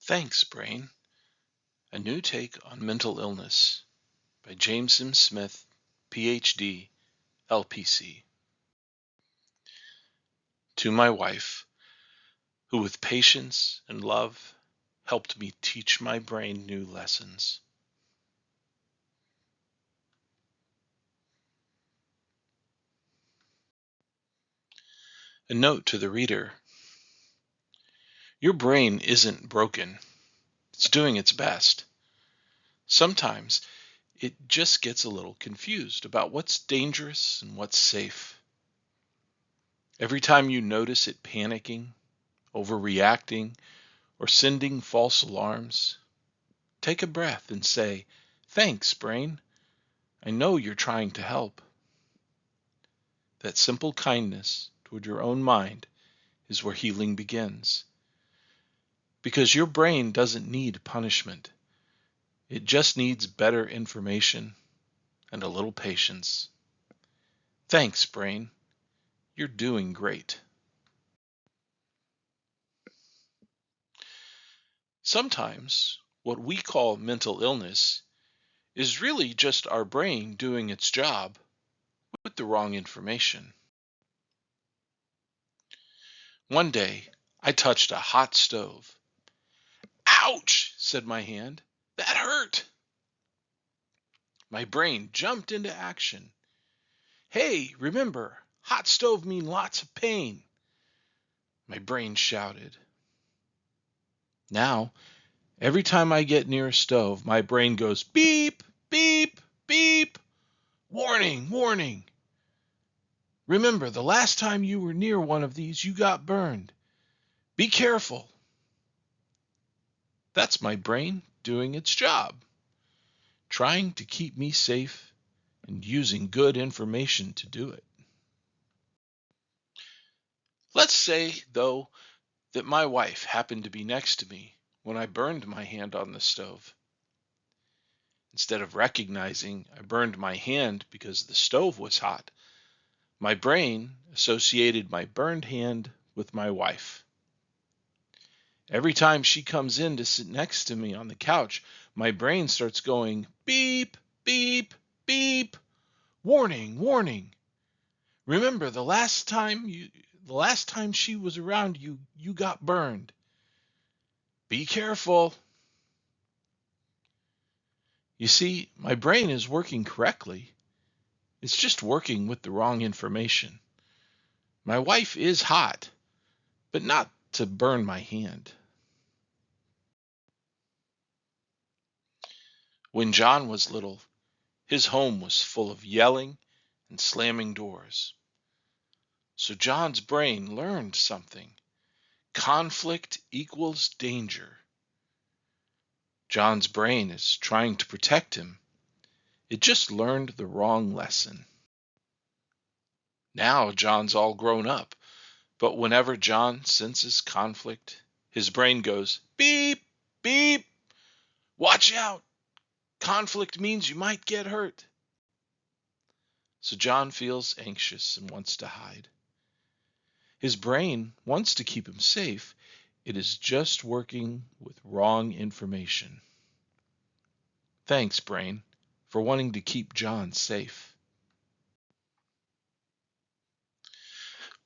Thanks, Brain. A New Take on Mental Illness by James M. Smith, Ph.D., LPC. To my wife, who with patience and love helped me teach my brain new lessons. A note to the reader. Your brain isn't broken. It's doing its best. Sometimes it just gets a little confused about what's dangerous and what's safe. Every time you notice it panicking, overreacting, or sending false alarms, take a breath and say, "Thanks, brain. I know you're trying to help." That simple kindness toward your own mind is where healing begins. Because your brain doesn't need punishment. It just needs better information and a little patience. Thanks, brain. You're doing great. Sometimes what we call mental illness is really just our brain doing its job with the wrong information. One day, I touched a hot stove. "Ouch!" said my hand. "That hurt." My brain jumped into action. "Hey, remember, hot stove mean lots of pain," my brain shouted. Now, every time I get near a stove, my brain goes beep, beep, beep. Warning, warning. Remember, the last time you were near one of these, you got burned. Be careful. That's my brain doing its job, trying to keep me safe and using good information to do it. Let's say, though, that my wife happened to be next to me when I burned my hand on the stove. Instead of recognizing I burned my hand because the stove was hot, my brain associated my burned hand with my wife. Every time she comes in to sit next to me on the couch, my brain starts going beep, beep, beep. Warning, warning. Remember, the last time she was around you, you got burned. Be careful. You see, my brain is working correctly. It's just working with the wrong information. My wife is hot, but not to burn my hand. When John was little, his home was full of yelling and slamming doors. So John's brain learned something. Conflict equals danger. John's brain is trying to protect him. It just learned the wrong lesson. Now John's all grown up, but whenever John senses conflict, his brain goes beep, beep. Watch out. Conflict means you might get hurt. So John feels anxious and wants to hide. His brain wants to keep him safe. It is just working with wrong information. Thanks, brain, for wanting to keep John safe.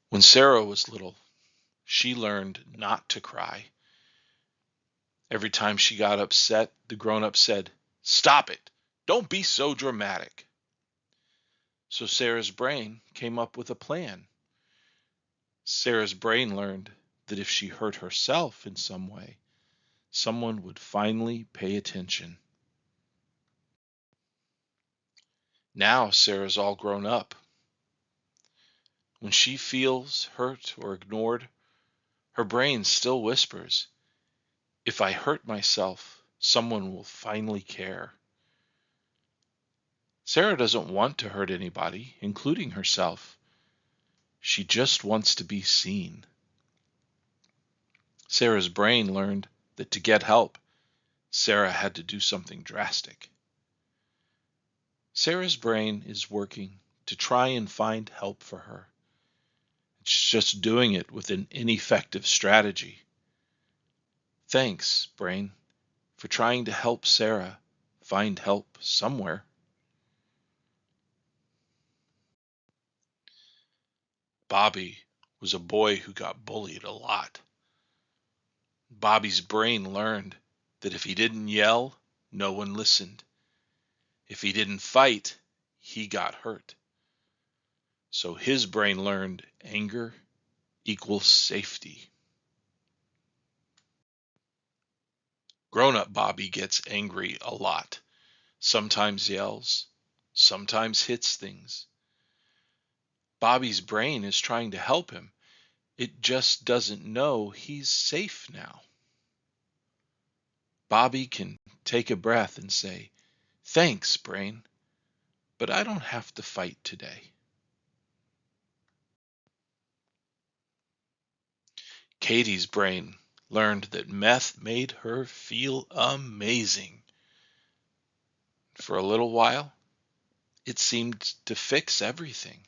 When Sarah was little, she learned not to cry. Every time she got upset, the grown-up said, "Stop it. Don't be so dramatic." So Sarah's brain came up with a plan. Sarah's brain learned that if she hurt herself in some way, someone would finally pay attention. Now Sarah's all grown up. When she feels hurt or ignored, her brain still whispers, "If I hurt myself, someone will finally care." Sarah doesn't want to hurt anybody, including herself. She just wants to be seen. Sarah's brain learned that to get help, Sarah had to do something drastic. Sarah's brain is working to try and find help for her. It's just doing it with an ineffective strategy. Thanks, brain, for trying to help Sarah find help somewhere. Bobby was a boy who got bullied a lot. Bobby's brain learned that if he didn't yell, no one listened. If he didn't fight, he got hurt. So his brain learned anger equals safety. Grown-up Bobby gets angry a lot, sometimes yells, sometimes hits things. Bobby's brain is trying to help him. It just doesn't know he's safe now. Bobby can take a breath and say, "Thanks, brain, but I don't have to fight today." Katie's brain learned that meth made her feel amazing. For a little while, it seemed to fix everything.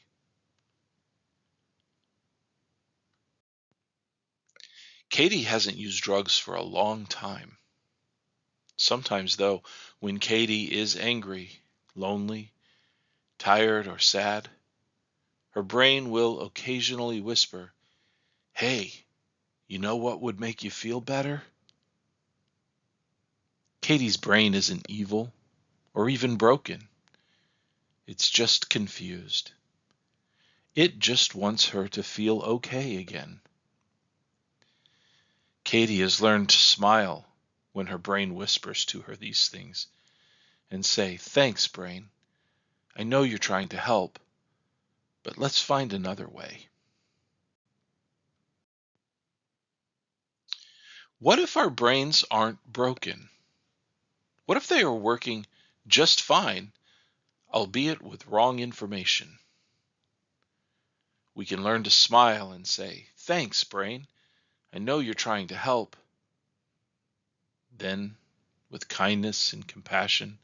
Katie hasn't used drugs for a long time. Sometimes, though, when Katie is angry, lonely, tired, or sad, her brain will occasionally whisper, "Hey, you know what would make you feel better?" Katie's brain isn't evil or even broken. It's just confused. It just wants her to feel okay again. Katie has learned to smile when her brain whispers to her these things and say, "Thanks, brain. I know you're trying to help, but let's find another way." What if our brains aren't broken? What if they are working just fine, albeit with wrong information? We can learn to smile and say, "Thanks, brain. I know you're trying to help." Then, with kindness and compassion,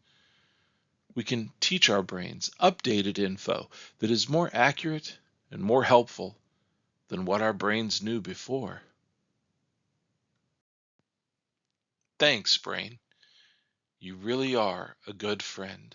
we can teach our brains updated info that is more accurate and more helpful than what our brains knew before. Thanks, brain. You really are a good friend.